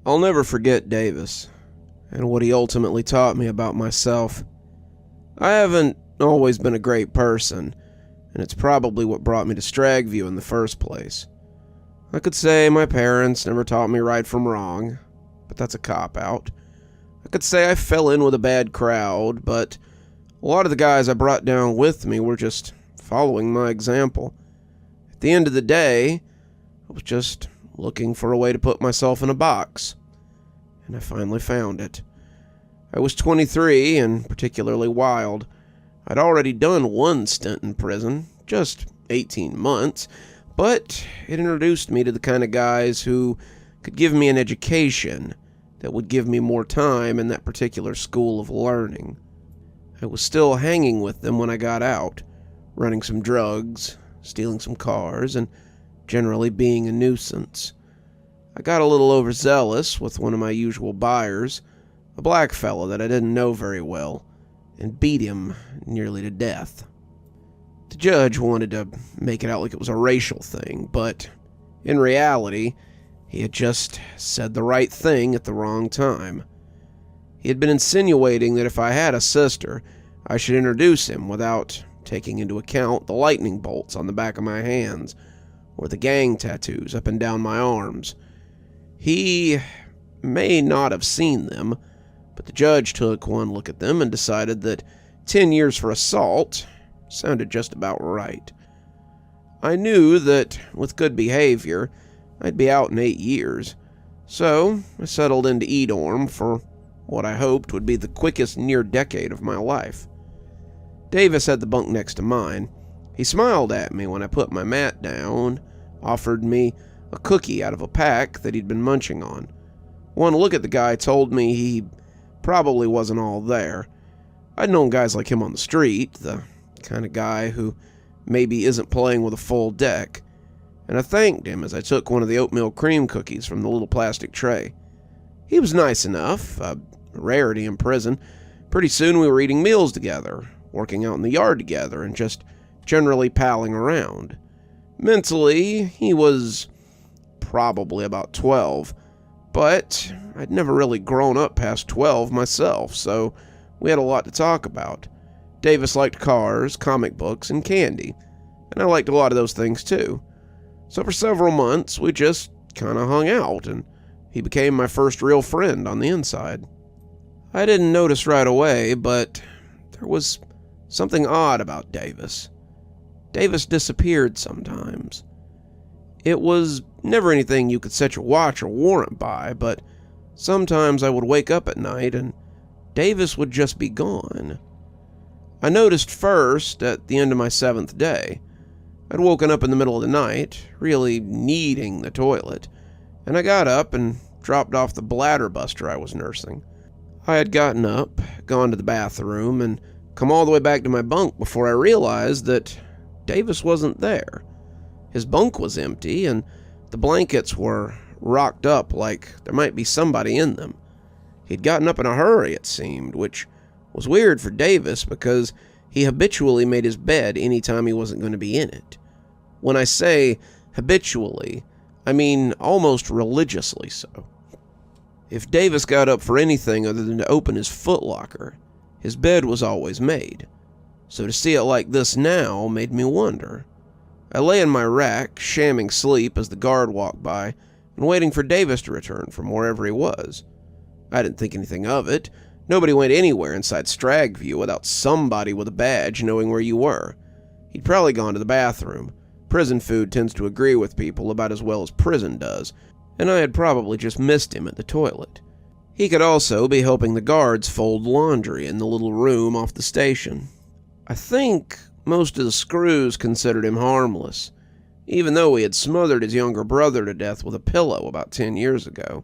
I'll never forget Davis, and what he ultimately taught me about myself. I haven't always been a great person, and it's probably what brought me to Stragview in the first place. I could say my parents never taught me right from wrong, but that's a cop-out. I could say I fell in with a bad crowd, but a lot of the guys I brought down with me were just following my example. At the end of the day, I was just looking for a way to put myself in a box, and I finally found it. I was 23 and particularly wild. I'd already done one stint in prison, just 18 months, but it introduced me to the kind of guys who could give me an education that would give me more time in that particular school of learning. I was still hanging with them when I got out, running some drugs, stealing some cars, and generally being a nuisance. I got a little overzealous with one of my usual buyers, a black fella that I didn't know very well, and beat him nearly to death. The judge wanted to make it out like it was a racial thing, but in reality, he had just said the right thing at the wrong time. He had been insinuating that if I had a sister, I should introduce him without taking into account the lightning bolts on the back of my hands, or the gang tattoos up and down my arms. He may not have seen them, but the judge took one look at them and decided that 10 years for assault sounded just about right. I knew that with good behavior, I'd be out in 8 years, so I settled into E-dorm for what I hoped would be the quickest near decade of my life. Davis had the bunk next to mine. He smiled at me when I put my mat down, offered me a cookie out of a pack that he'd been munching on. One look at the guy told me he probably wasn't all there. I'd known guys like him on the street, the kind of guy who maybe isn't playing with a full deck, and I thanked him as I took one of the oatmeal cream cookies from the little plastic tray. He was nice enough, a rarity in prison. Pretty soon we were eating meals together, working out in the yard together, and just generally palling around. Mentally, he was probably about 12, but I'd never really grown up past 12 myself, so we had a lot to talk about. Davis liked cars, comic books, and candy, and I liked a lot of those things too. So for several months, we just kind of hung out, and he became my first real friend on the inside. I didn't notice right away, but there was something odd about Davis. Davis disappeared sometimes. It was never anything you could set your watch or warrant by, but sometimes I would wake up at night and Davis would just be gone. I noticed first at the end of my 7th day. I'd woken up in the middle of the night, really needing the toilet, and I got up and dropped off the bladder buster I was nursing. I had gotten up, gone to the bathroom, and come all the way back to my bunk before I realized that Davis wasn't there. His bunk was empty, and the blankets were rocked up like there might be somebody in them. He'd gotten up in a hurry, it seemed, which was weird for Davis because he habitually made his bed any time he wasn't going to be in it. When I say habitually, I mean almost religiously so. If Davis got up for anything other than to open his footlocker, his bed was always made. So to see it like this now made me wonder. I lay in my rack, shamming sleep as the guard walked by, and waiting for Davis to return from wherever he was. I didn't think anything of it. Nobody went anywhere inside Stragview without somebody with a badge knowing where you were. He'd probably gone to the bathroom. Prison food tends to agree with people about as well as prison does, and I had probably just missed him at the toilet. He could also be helping the guards fold laundry in the little room off the station. I think most of the screws considered him harmless, even though he had smothered his younger brother to death with a pillow about 10 years ago.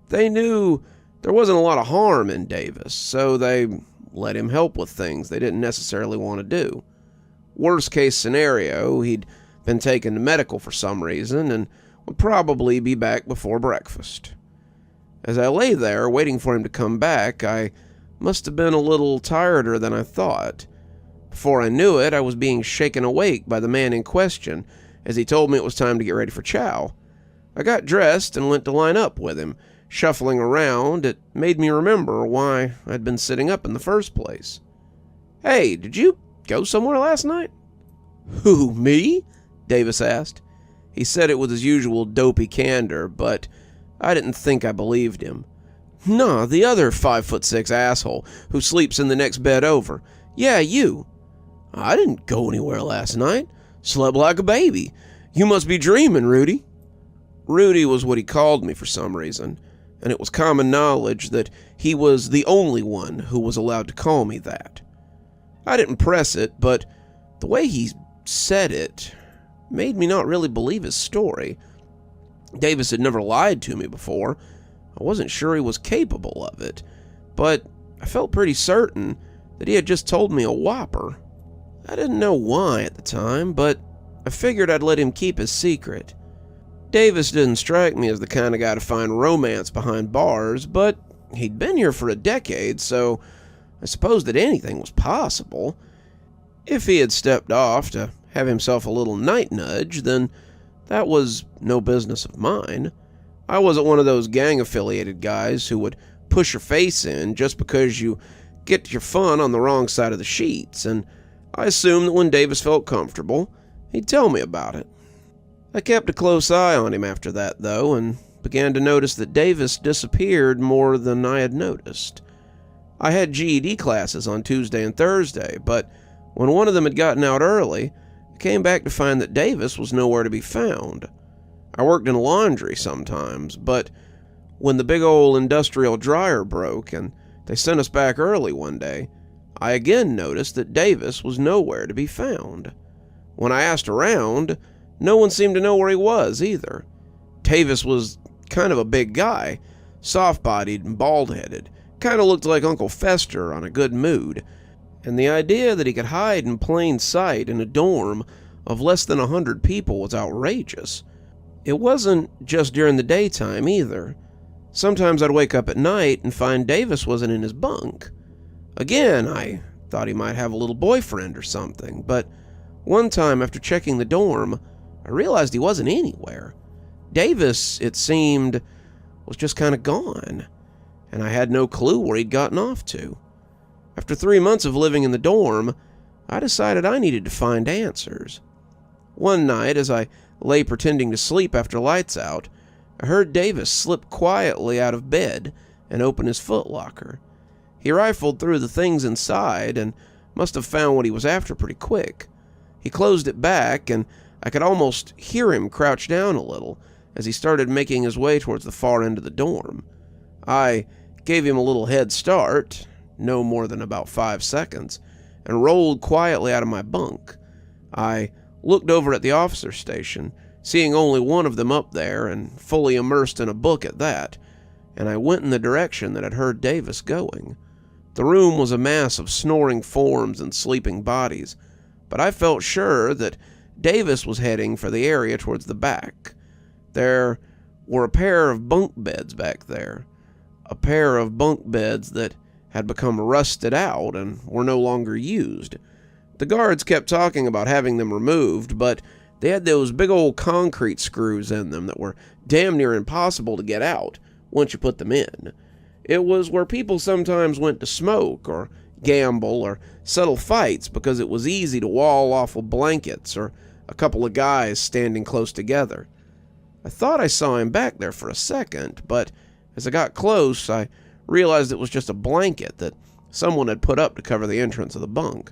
They knew there wasn't a lot of harm in Davis, so they let him help with things they didn't necessarily want to do. Worst case scenario, he'd been taken to medical for some reason and would probably be back before breakfast. As I lay there waiting for him to come back, I must have been a little tireder than I thought. Before I knew it, I was being shaken awake by the man in question as he told me it was time to get ready for chow. I got dressed and went to line up with him, shuffling around, it made me remember why I'd been sitting up in the first place. "Hey, did you go somewhere last night?" "Who, me?" Davis asked. He said it with his usual dopey candor, but I didn't think I believed him. "Nah, the other 5'6" asshole who sleeps in the next bed over. Yeah, you." "I didn't go anywhere last night. Slept like a baby. You must be dreaming, Rudy." Rudy was what he called me for some reason, and it was common knowledge that he was the only one who was allowed to call me that. I didn't press it, but the way he said it made me not really believe his story. Davis had never lied to me before. I wasn't sure he was capable of it, but I felt pretty certain that he had just told me a whopper. I didn't know why at the time, but I figured I'd let him keep his secret. Davis didn't strike me as the kind of guy to find romance behind bars, but he'd been here for a decade, so I suppose that anything was possible. If he had stepped off to have himself a little night nudge, then that was no business of mine. I wasn't one of those gang-affiliated guys who would push your face in just because you get your fun on the wrong side of the sheets, and I assumed that when Davis felt comfortable, he'd tell me about it. I kept a close eye on him after that, though, and began to notice that Davis disappeared more than I had noticed. I had GED classes on Tuesday and Thursday, but when one of them had gotten out early, I came back to find that Davis was nowhere to be found. I worked in laundry sometimes, but when the big old industrial dryer broke and they sent us back early one day, I again noticed that Davis was nowhere to be found. When I asked around, no one seemed to know where he was either. Davis was kind of a big guy, soft-bodied and bald-headed, kind of looked like Uncle Fester on a good mood, and the idea that he could hide in plain sight in a dorm of less than 100 people was outrageous. It wasn't just during the daytime either. Sometimes I'd wake up at night and find Davis wasn't in his bunk. Again, I thought he might have a little boyfriend or something, but one time after checking the dorm, I realized he wasn't anywhere. Davis, it seemed, was just kind of gone, and I had no clue where he'd gotten off to. After 3 months of living in the dorm, I decided I needed to find answers. One night, as I lay pretending to sleep after lights out, I heard Davis slip quietly out of bed and open his footlocker. He rifled through the things inside and must have found what he was after pretty quick. He closed it back, and I could almost hear him crouch down a little as he started making his way towards the far end of the dorm. I gave him a little head start, no more than about 5 seconds, and rolled quietly out of my bunk. I looked over at the officer station, seeing only one of them up there and fully immersed in a book at that, and I went in the direction that I'd heard Davis going. The room was a mass of snoring forms and sleeping bodies, but I felt sure that Davis was heading for the area towards the back. There were a pair of bunk beds back there, a pair of bunk beds that had become rusted out and were no longer used. The guards kept talking about having them removed, but they had those big old concrete screws in them that were damn near impossible to get out once you put them in. It was where people sometimes went to smoke or gamble or settle fights because it was easy to wall off with blankets or a couple of guys standing close together. I thought I saw him back there for a second, but as I got close, I realized it was just a blanket that someone had put up to cover the entrance of the bunk.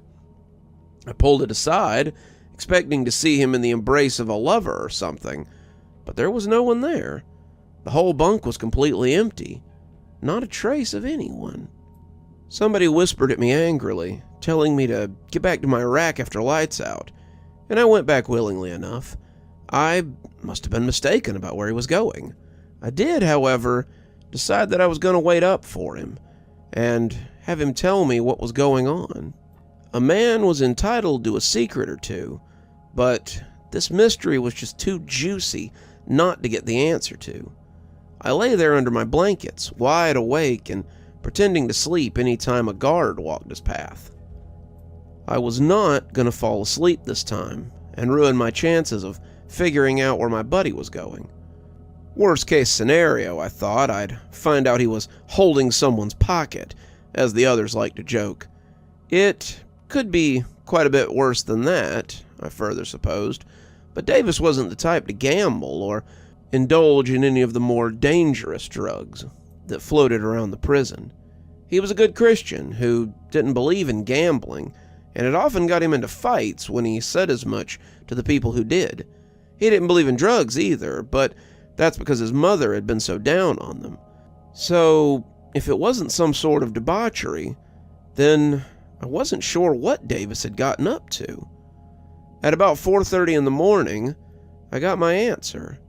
I pulled it aside, expecting to see him in the embrace of a lover or something, but there was no one there. The whole bunk was completely empty. Not a trace of anyone. Somebody whispered at me angrily, telling me to get back to my rack after lights out, and I went back willingly enough. I must have been mistaken about where he was going. I did, however, decide that I was going to wait up for him and have him tell me what was going on. A man was entitled to a secret or two, but this mystery was just too juicy not to get the answer to. I lay there under my blankets, wide awake and pretending to sleep any time a guard walked his path. I was not going to fall asleep this time and ruin my chances of figuring out where my buddy was going. Worst case scenario, I thought, I'd find out he was holding someone's pocket, as the others like to joke. It could be quite a bit worse than that, I further supposed, but Davis wasn't the type to gamble or indulge in any of the more dangerous drugs that floated around the prison. He was a good Christian who didn't believe in gambling, and it often got him into fights when he said as much to the people who did. He didn't believe in drugs either, but that's because his mother had been so down on them. So, if it wasn't some sort of debauchery, then I wasn't sure what Davis had gotten up to. At about 4:30 in the morning, I got my answer.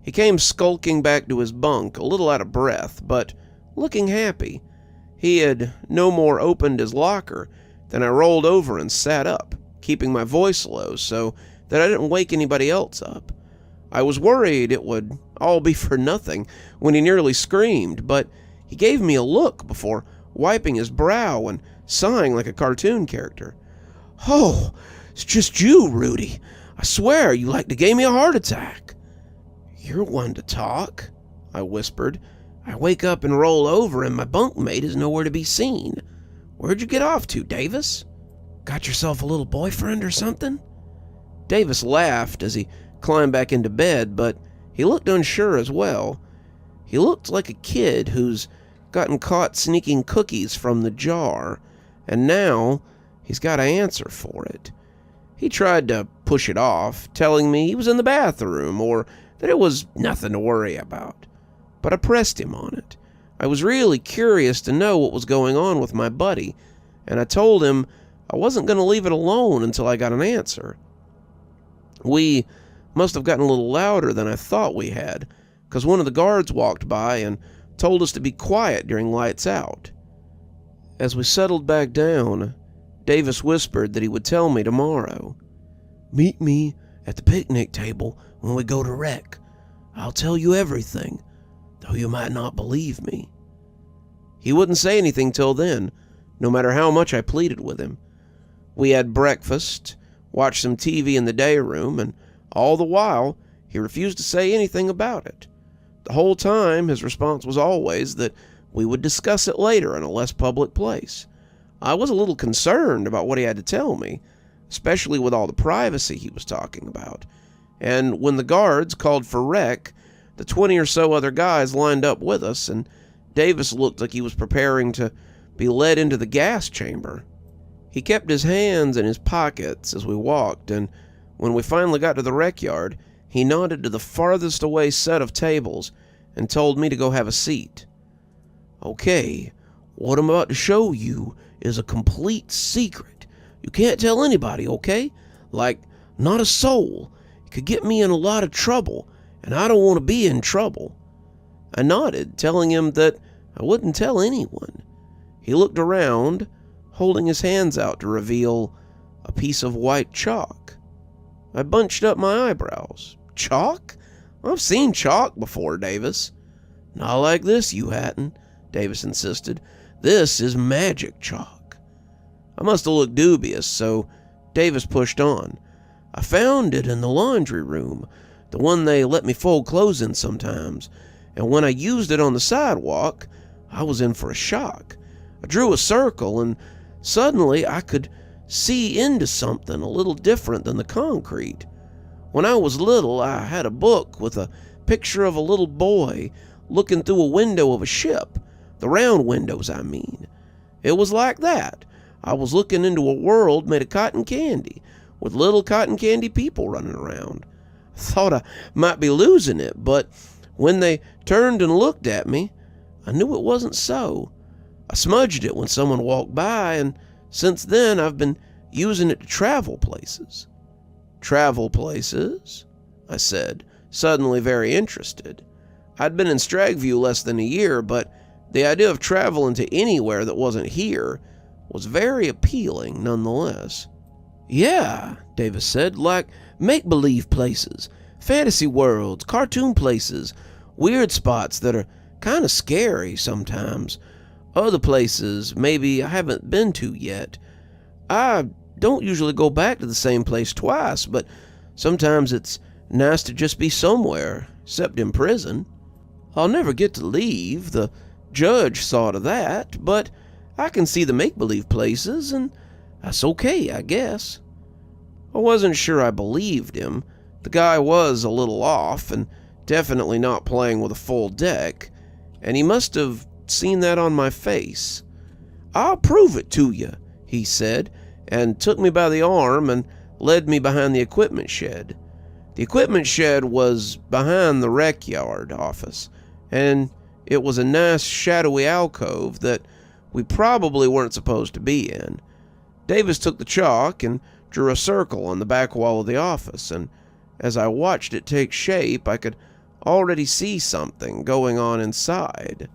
He came skulking back to his bunk, a little out of breath, but looking happy. He had no more opened his locker than I rolled over and sat up, keeping my voice low so that I didn't wake anybody else up. I was worried it would all be for nothing when he nearly screamed, but he gave me a look before wiping his brow and sighing like a cartoon character. "Oh, it's just you, Rudy. I swear you like to give me a heart attack." "You're one to talk," I whispered. "I wake up and roll over and my bunkmate is nowhere to be seen. Where'd you get off to, Davis? Got yourself a little boyfriend or something?" Davis laughed as he climbed back into bed, but he looked unsure as well. He looked like a kid who's gotten caught sneaking cookies from the jar, and now he's got an answer for it. He tried to push it off, telling me he was in the bathroom or that it was nothing to worry about. But I pressed him on it. I was really curious to know what was going on with my buddy, and I told him I wasn't going to leave it alone until I got an answer. We must have gotten a little louder than I thought we had, because one of the guards walked by and told us to be quiet during lights out. As we settled back down, Davis whispered that he would tell me tomorrow. "Meet me at the picnic table when we go to rec. I'll tell you everything, though you might not believe me." He wouldn't say anything till then, no matter how much I pleaded with him. We had breakfast, watched some TV in the day room, and all the while, he refused to say anything about it. The whole time, his response was always that we would discuss it later in a less public place. I was a little concerned about what he had to tell me, especially with all the privacy he was talking about. And when the guards called for rec, the 20 or so other guys lined up with us, and Davis looked like he was preparing to be led into the gas chamber. He kept his hands in his pockets as we walked, and when we finally got to the rec yard, he nodded to the farthest away set of tables and told me to go have a seat. "Okay, what I'm about to show you is a complete secret. You can't tell anybody, okay? Like, not a soul. It could get me in a lot of trouble, and I don't want to be in trouble." I nodded, telling him that I wouldn't tell anyone. He looked around, holding his hands out to reveal a piece of white chalk. I bunched up my eyebrows. "Chalk? I've seen chalk before, Davis." "Not like this, you hadn't," Davis insisted. "This is magic chalk." I must have looked dubious, so Davis pushed on. "I found it in the laundry room, the one they let me fold clothes in sometimes, and when I used it on the sidewalk, I was in for a shock. I drew a circle, and suddenly I could see into something a little different than the concrete. When I was little, I had a book with a picture of a little boy looking through a window of a ship, the round windows, I mean. It was like that. I was looking into a world made of cotton candy, with little cotton candy people running around. I thought I might be losing it, but when they turned and looked at me, I knew it wasn't so. I smudged it when someone walked by, and since then I've been using it to travel places." "Travel places?" I said, suddenly very interested. I'd been in Stragview less than a year, but the idea of traveling to anywhere that wasn't here was very appealing nonetheless. "Yeah," Davis said, "like make-believe places, fantasy worlds, cartoon places, weird spots that are kind of scary sometimes. Other places maybe I haven't been to yet. I don't usually go back to the same place twice, but sometimes it's nice to just be somewhere, except in prison. I'll never get to leave, the judge saw to that, but I can see the make-believe places, and that's okay, I guess. I wasn't sure I believed him. The guy was a little off, and definitely not playing with a full deck, and he must have seen that on my face. "I'll prove it to you," he said, and took me by the arm and led me behind the equipment shed. The equipment shed was behind the rec yard office, and it was a nice shadowy alcove that we probably weren't supposed to be in. Davis took the chalk and drew a circle on the back wall of the office, and as I watched it take shape, I could already see something going on inside.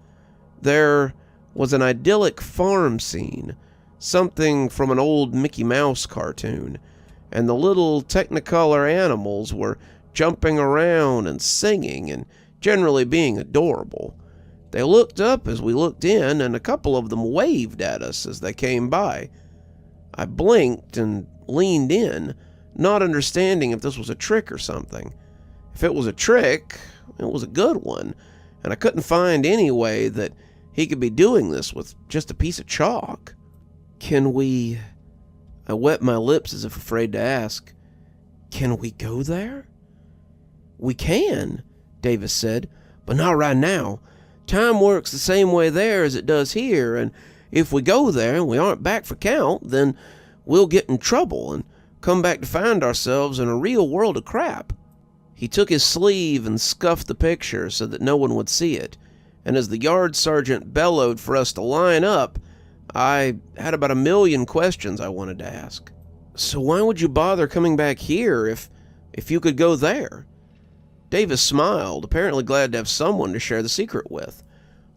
There was an idyllic farm scene, something from an old Mickey Mouse cartoon, and the little Technicolor animals were jumping around and singing and generally being adorable. They looked up as we looked in, and a couple of them waved at us as they came by. I blinked and leaned in, not understanding if this was a trick or something. If it was a trick, it was a good one, and I couldn't find any way that he could be doing this with just a piece of chalk. "Can we..." I wet my lips as if afraid to ask. "Can we go there?" "We can," Davis said, "but not right now. Time works the same way there as it does here, and if we go there and we aren't back for count, then we'll get in trouble and come back to find ourselves in a real world of crap." He took his sleeve and scuffed the picture so that no one would see it, and as the yard sergeant bellowed for us to line up, I had about 1,000,000 questions I wanted to ask. "So why would you bother coming back here if you could go there?" Davis smiled, apparently glad to have someone to share the secret with.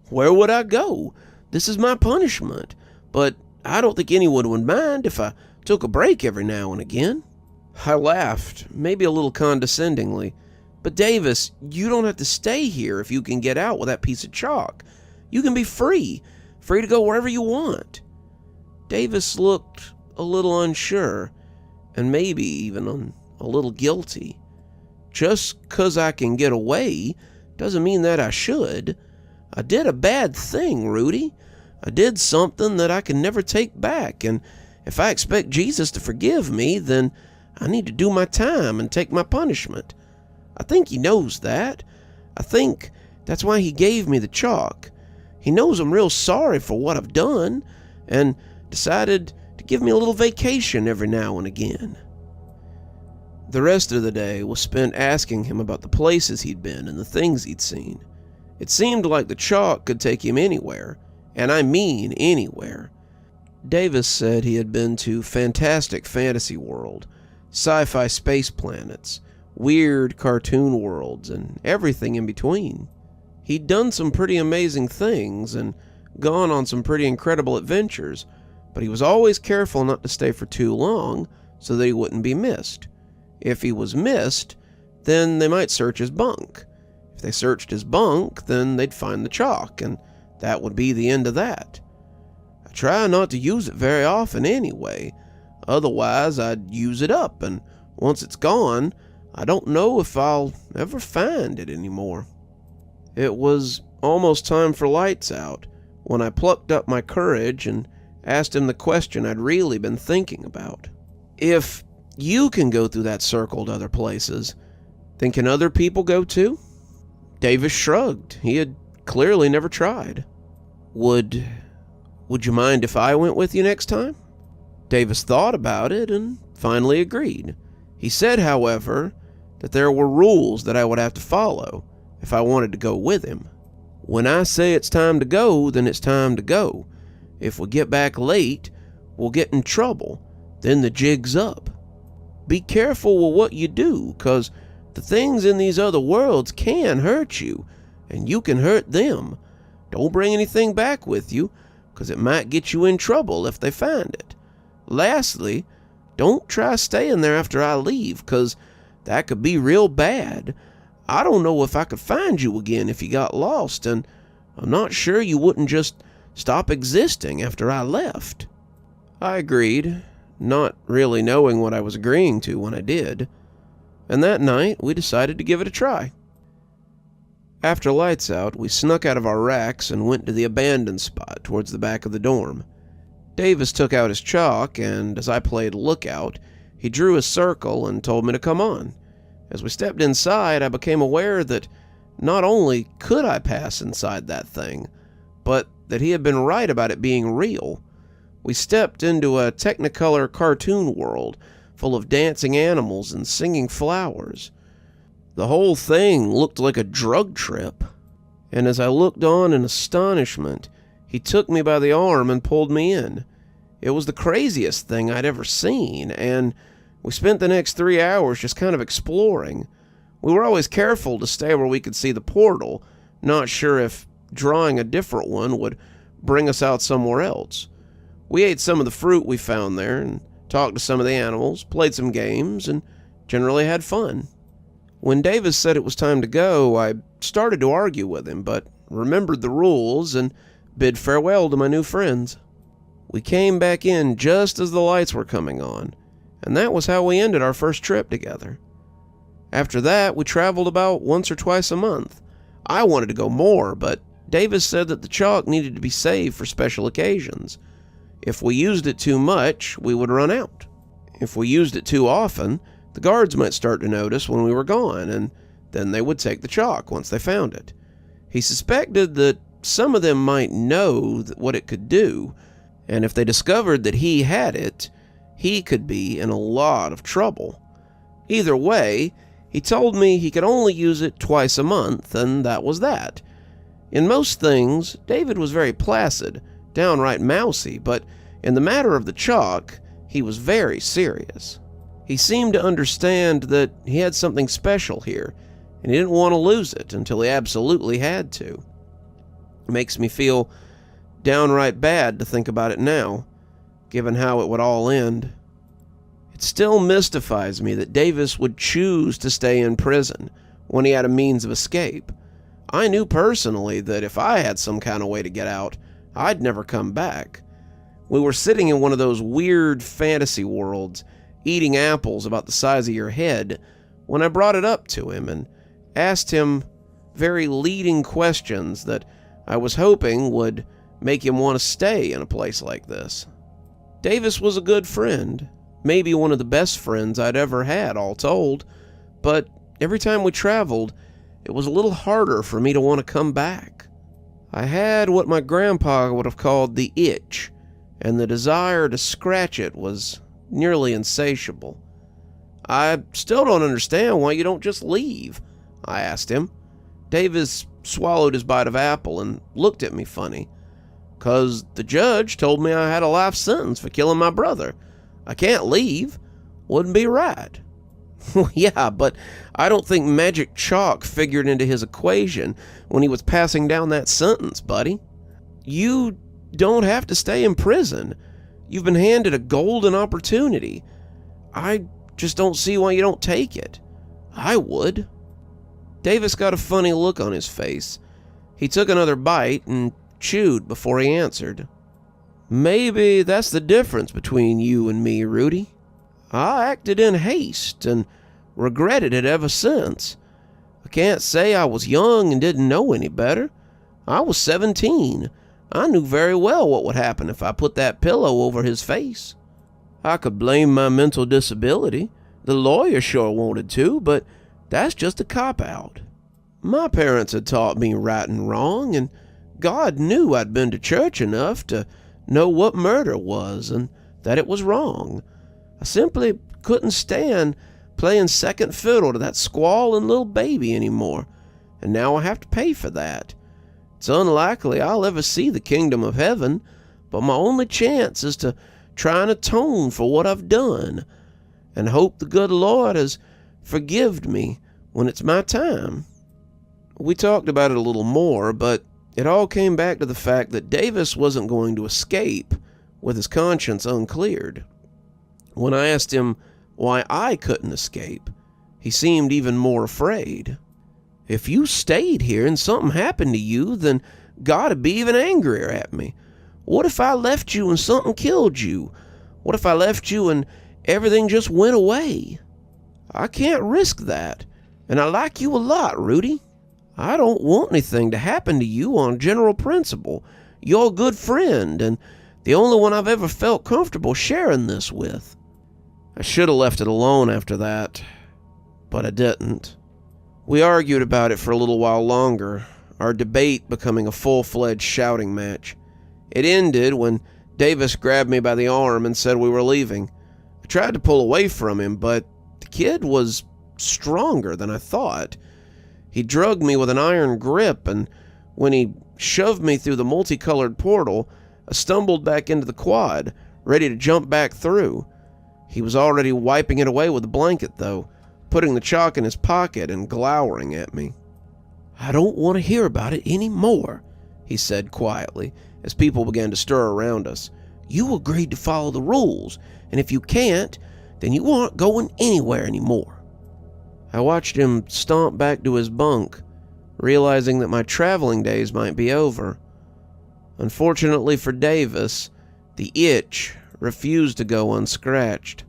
"Where would I go? This is my punishment, but I don't think anyone would mind if I took a break every now and again." I laughed, maybe a little condescendingly. "But Davis, you don't have to stay here if you can get out with that piece of chalk. You can be free to go wherever you want." Davis looked a little unsure, and maybe even a little guilty. "Just 'cause I can get away doesn't mean that I should. I did a bad thing, Rudy. I did something that I can never take back, and if I expect Jesus to forgive me, then I need to do my time and take my punishment. I think he knows that. I think that's why he gave me the chalk. He knows I'm real sorry for what I've done, and decided to give me a little vacation every now and again." The rest of the day was spent asking him about the places he'd been and the things he'd seen. It seemed like the chalk could take him anywhere, and I mean anywhere. Davis said he had been to fantastic fantasy world, sci-fi space planets, weird cartoon worlds, and everything in between. He'd done some pretty amazing things and gone on some pretty incredible adventures, but he was always careful not to stay for too long so that he wouldn't be missed. If he was missed, then they might search his bunk. If they searched his bunk, then they'd find the chalk, and that would be the end of that. I try not to use it very often anyway, otherwise I'd use it up, and once it's gone, I don't know if I'll ever find it anymore. It was almost time for lights out when I plucked up my courage and asked him the question I'd really been thinking about. "If you can go through that circle to other places, then can other people go too?" Davis shrugged. He had clearly never tried. Would you mind if I went with you next time?" Davis thought about it and finally agreed. He said, however, that there were rules that I would have to follow if I wanted to go with him. "When I say it's time to go, then it's time to go. If we get back late, we'll get in trouble. Then the jig's up. Be careful with what you do, 'cause the things in these other worlds can hurt you, and you can hurt them. Don't bring anything back with you, 'cause it might get you in trouble if they find it. Lastly, don't try staying there after I leave, 'cause that could be real bad. I don't know if I could find you again if you got lost, and I'm not sure you wouldn't just stop existing after I left." I agreed, not really knowing what I was agreeing to when I did, and that night we decided to give it a try. After lights out, we snuck out of our racks and went to the abandoned spot towards the back of the dorm. Davis took out his chalk, and as I played lookout, he drew a circle and told me to come on. As we stepped inside, I became aware that not only could I pass inside that thing, but that he had been right about it being real. We stepped into a Technicolor cartoon world full of dancing animals and singing flowers. The whole thing looked like a drug trip, and as I looked on in astonishment, he took me by the arm and pulled me in. It was the craziest thing I'd ever seen, and we spent the next 3 hours just kind of exploring. We were always careful to stay where we could see the portal, not sure if drawing a different one would bring us out somewhere else. We ate some of the fruit we found there and talked to some of the animals, played some games, and generally had fun. When Davis said it was time to go, I started to argue with him, but remembered the rules and bid farewell to my new friends. We came back in just as the lights were coming on, and that was how we ended our first trip together. After that, we traveled about once or twice a month. I wanted to go more, but Davis said that the chalk needed to be saved for special occasions. If we used it too much, we would run out. If we used it too often, the guards might start to notice when we were gone, and then they would take the chalk once they found it. He suspected that some of them might know what it could do, and if they discovered that he had it, he could be in a lot of trouble. Either way, he told me he could only use it twice a month, and that was that. In most things, David was very placid, downright mousy, but in the matter of the chalk, he was very serious. He seemed to understand that he had something special here, and he didn't want to lose it until he absolutely had to. It makes me feel downright bad to think about it now, given how it would all end. It still mystifies me that Davis would choose to stay in prison when he had a means of escape. I knew personally that if I had some kind of way to get out, I'd never come back. We were sitting in one of those weird fantasy worlds, eating apples about the size of your head, when I brought it up to him and asked him very leading questions that I was hoping would make him want to stay in a place like this. Davis was a good friend, maybe one of the best friends I'd ever had, all told, but every time we traveled, it was a little harder for me to want to come back. I had what my grandpa would have called the itch, and the desire to scratch it was nearly insatiable. "I still don't understand why you don't just leave," I asked him. Davis swallowed his bite of apple and looked at me funny. "'Cause the judge told me I had a life sentence for killing my brother. I can't leave. Wouldn't be right." Well, yeah, but I don't think magic chalk figured into his equation when he was passing down that sentence, buddy. You don't have to stay in prison. You've been handed a golden opportunity. I just don't see why you don't take it. I would. Davis got a funny look on his face. He took another bite and chewed before he answered. "Maybe that's the difference between you and me, Rudy. I acted in haste and regretted it ever since. I can't say I was young and didn't know any better. I was 17. I knew very well what would happen if I put that pillow over his face. I could blame my mental disability. The lawyer sure wanted to, but that's just a cop-out. My parents had taught me right and wrong, and God knew I'd been to church enough to know what murder was and that it was wrong. I simply couldn't stand playing second fiddle to that squalling little baby anymore, and now I have to pay for that. It's unlikely I'll ever see the kingdom of heaven, but my only chance is to try and atone for what I've done, and hope the good Lord has forgived me when it's my time." We talked about it a little more, but it all came back to the fact that Davis wasn't going to escape with his conscience uncleared. When I asked him why I couldn't escape, he seemed even more afraid. "If you stayed here and something happened to you, then God'd be even angrier at me. What if I left you and something killed you? What if I left you and everything just went away? I can't risk that, and I like you a lot, Rudy. I don't want anything to happen to you on general principle. You're a good friend, and the only one I've ever felt comfortable sharing this with. I should have left it alone after that, but I didn't. We argued about it for a little while longer, our debate becoming a full-fledged shouting match. It ended when Davis grabbed me by the arm and said we were leaving. I tried to pull away from him, but the kid was stronger than I thought. He drugged me with an iron grip, and when he shoved me through the multicolored portal, I stumbled back into the quad, ready to jump back through. He was already wiping it away with a blanket, though, putting the chalk in his pocket and glowering at me. I don't want to hear about it anymore, he said quietly, as people began to stir around us. You agreed to follow the rules, and if you can't, then you aren't going anywhere anymore. I watched him stomp back to his bunk, realizing that my traveling days might be over. Unfortunately for Davis, the itch refused to go unscratched.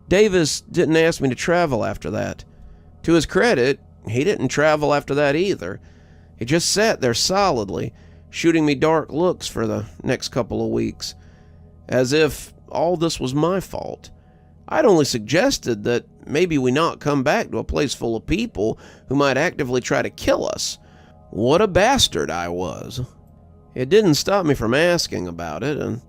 Davis didn't ask me to travel after that. To his credit, he didn't travel after that either. He just sat there solidly, shooting me dark looks for the next couple of weeks, as if all this was my fault. I'd only suggested that maybe we not come back to a place full of people who might actively try to kill us. What a bastard I was. It didn't stop me from asking about it, and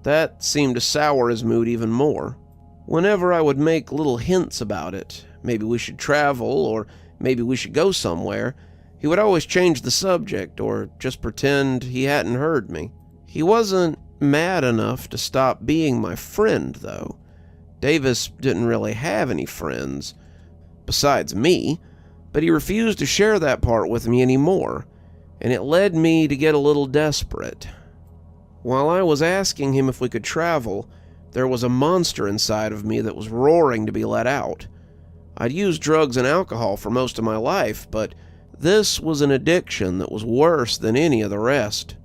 that seemed to sour his mood even more. Whenever I would make little hints about it, maybe we should travel, or maybe we should go somewhere, he would always change the subject, or just pretend he hadn't heard me. He wasn't mad enough to stop being my friend, though. Davis didn't really have any friends, besides me, but he refused to share that part with me anymore, and it led me to get a little desperate. While I was asking him if we could travel, there was a monster inside of me that was roaring to be let out. I'd used drugs and alcohol for most of my life, but this was an addiction that was worse than any of the rest.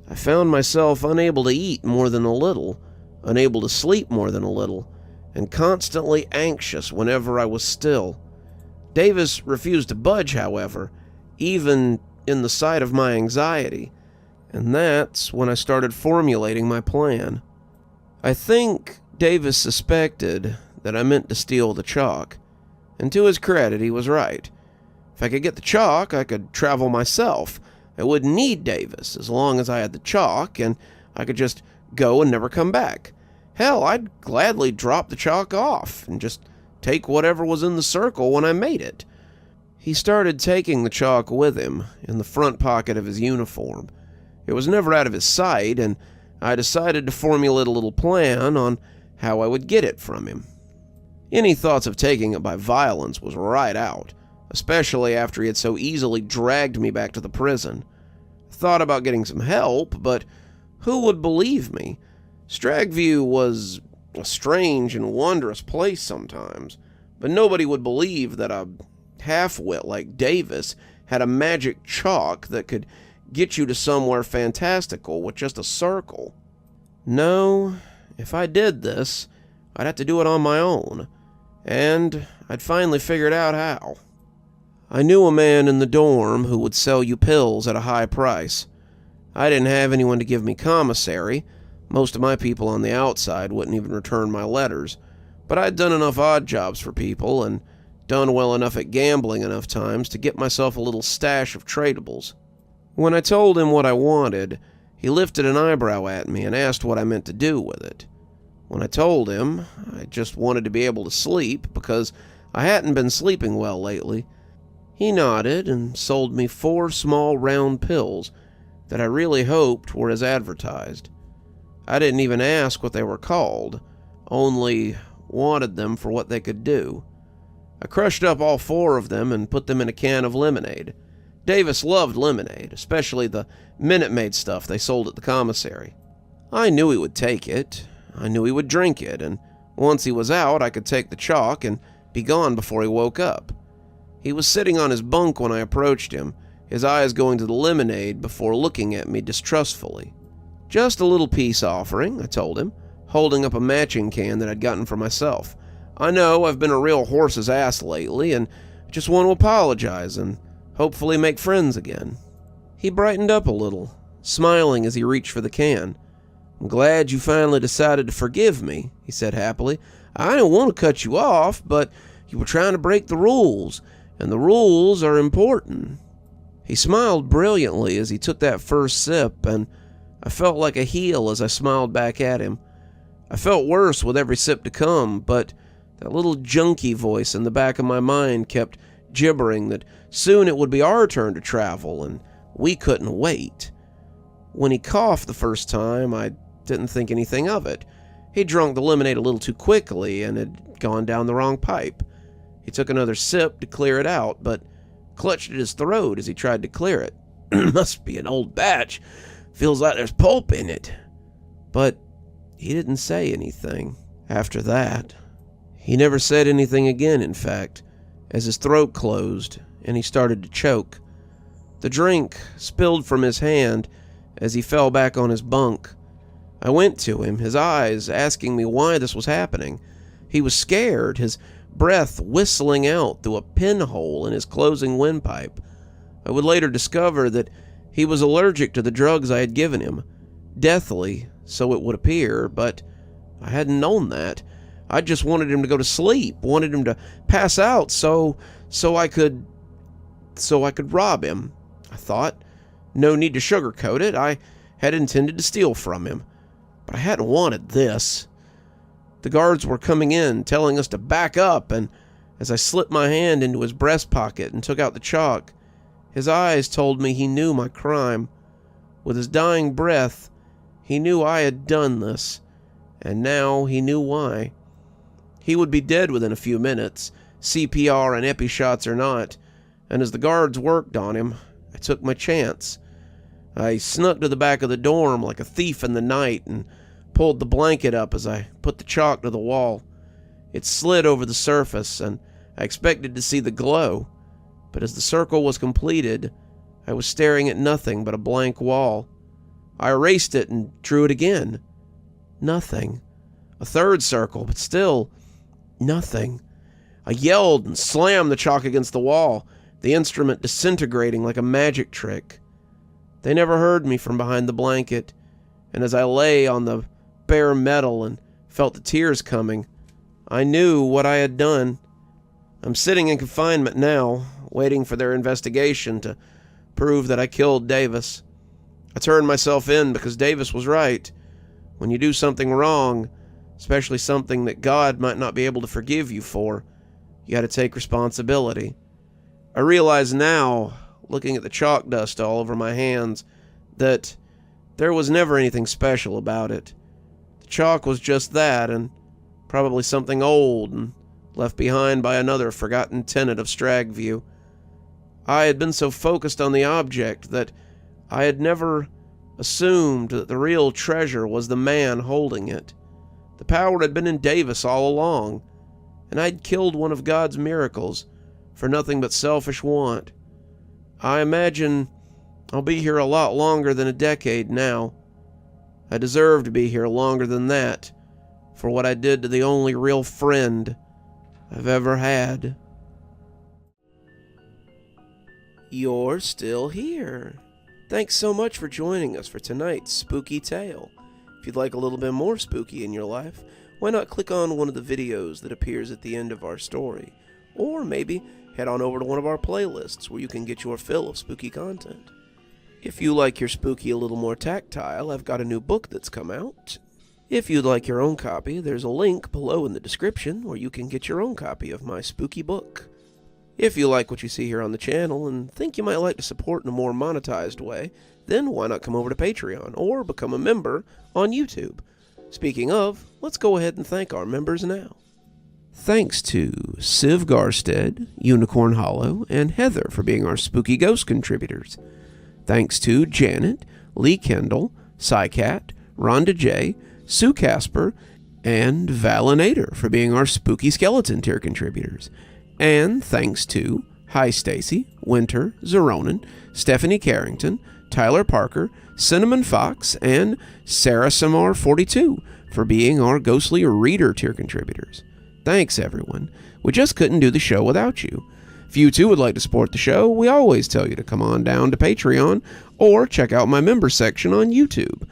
I found myself unable to eat more than a little, unable to sleep more than a little, and constantly anxious whenever I was still. Davis refused to budge, however, even in the sight of my anxiety, and that's when I started formulating my plan. I think Davis suspected that I meant to steal the chalk, and to his credit, he was right. If I could get the chalk, I could travel myself. I wouldn't need Davis as long as I had the chalk, and I could just go and never come back. Hell, I'd gladly drop the chalk off and just take whatever was in the circle when I made it. He started taking the chalk with him in the front pocket of his uniform. It was never out of his sight, and I decided to formulate a little plan on how I would get it from him. Any thoughts of taking it by violence was right out, especially after he had so easily dragged me back to the prison. I thought about getting some help, but who would believe me? Stragview was a strange and wondrous place sometimes, but nobody would believe that a half-wit like Davis had a magic chalk that could get you to somewhere fantastical with just a circle. No, if I did this, I'd have to do it on my own, and I'd finally figured out how. I knew a man in the dorm who would sell you pills at a high price. I didn't have anyone to give me commissary. Most of my people on the outside wouldn't even return my letters, but I'd done enough odd jobs for people and done well enough at gambling enough times to get myself a little stash of tradables. When I told him what I wanted, he lifted an eyebrow at me and asked what I meant to do with it. When I told him I just wanted to be able to sleep because I hadn't been sleeping well lately, he nodded and sold me 4 small round pills that I really hoped were as advertised. I didn't even ask what they were called, only wanted them for what they could do. I crushed up all 4 of them and put them in a can of lemonade. Davis loved lemonade, especially the Minute Maid stuff they sold at the commissary. I knew he would take it. I knew he would drink it, and once he was out, I could take the chalk and be gone before he woke up. He was sitting on his bunk when I approached him, his eyes going to the lemonade before looking at me distrustfully. Just a little peace offering, I told him, holding up a matching can that I'd gotten for myself. I know I've been a real horse's ass lately, and just want to apologize and hopefully make friends again. He brightened up a little, smiling as he reached for the can. I'm glad you finally decided to forgive me, he said happily. I didn't want to cut you off, but you were trying to break the rules, and the rules are important. He smiled brilliantly as he took that first sip, and I felt like a heel as I smiled back at him. I felt worse with every sip to come, but that little junkie voice in the back of my mind kept gibbering that soon it would be our turn to travel, and we couldn't wait. When he coughed the first time, I didn't think anything of it. He drunk the lemonade a little too quickly and had gone down the wrong pipe. He took another sip to clear it out, but clutched at his throat as he tried to clear it. Must be an old batch. Feels like there's pulp in it. But he didn't say anything after that. He never said anything again, in fact, as his throat closed and he started to choke. The drink spilled from his hand as he fell back on his bunk. I went to him, his eyes asking me why this was happening. He was scared, his breath whistling out through a pinhole in his closing windpipe. I would later discover that he was allergic to the drugs I had given him. Deathly, so it would appear, but I hadn't known that. I just wanted him to go to sleep, wanted him to pass out so I could rob him, I thought. No need to sugarcoat it. I had intended to steal from him, but I hadn't wanted this. The guards were coming in, telling us to back up, and as I slipped my hand into his breast pocket and took out the chalk, his eyes told me he knew my crime. With his dying breath, he knew I had done this, and now he knew why. He would be dead within a few minutes, CPR and epi shots or not, and as the guards worked on him, I took my chance. I snuck to the back of the dorm like a thief in the night and pulled the blanket up as I put the chalk to the wall. It slid over the surface, and I expected to see the glow, but as the circle was completed, I was staring at nothing but a blank wall. I erased it and drew it again. Nothing. A third circle, but still nothing. I yelled and slammed the chalk against the wall, the instrument disintegrating like a magic trick. They never heard me from behind the blanket, and as I lay on the bare metal and felt the tears coming, I knew what I had done. I'm sitting in confinement now, waiting for their investigation to prove that I killed Davis. I turned myself in because Davis was right. When you do something wrong, especially something that God might not be able to forgive you for, you got to take responsibility. I realize now, looking at the chalk dust all over my hands, that there was never anything special about it. The chalk was just that, and probably something old and left behind by another forgotten tenant of Stragview. I had been so focused on the object that I had never assumed that the real treasure was the man holding it. The power had been in Davis all along, and I'd killed one of God's miracles for nothing but selfish want. I imagine I'll be here a lot longer than a decade now. I deserve to be here longer than that for what I did to the only real friend I've ever had. You're still here. Thanks so much for joining us for tonight's spooky tale. If you'd like a little bit more spooky in your life, why not click on one of the videos that appears at the end of our story, or maybe head on over to one of our playlists where you can get your fill of spooky content. If you like your spooky a little more tactile, I've got a new book that's come out. If you'd like your own copy, there's a link below in the description where you can get your own copy of my spooky book. If you like what you see here on the channel and think you might like to support in a more monetized way, then why not come over to Patreon or become a member on YouTube? Speaking of, let's go ahead and thank our members now. Thanks to Civ Garstad, Unicorn Hollow, and Heather for being our Spooky Ghost contributors. Thanks to Janet, Lee Kendall, Saikat, Ronda J, Sue Casper, and Valinator for being our Spooky Skeleton tier contributors. And thanks to Hi Stacy, Winter, Xaronan, Stephanie Carrington, Tyler Parker, Cinnamon Fox, and Sarah Samar 42 for being our Ghostly Reader tier contributors. Thanks, everyone. We just couldn't do the show without you. If you too would like to support the show, we always tell you to come on down to Patreon or check out my member section on YouTube.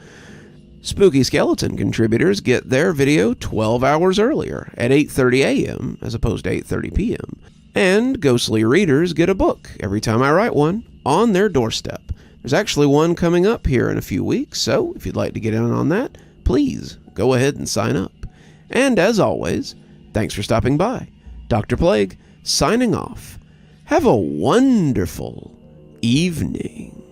Spooky Skeleton contributors get their video 12 hours earlier at 8:30 a.m. as opposed to 8:30 p.m. And ghostly readers get a book every time I write one on their doorstep. There's actually one coming up here in a few weeks, so if you'd like to get in on that, please go ahead and sign up. And as always, thanks for stopping by. Dr. Plague, signing off. Have a wonderful evening.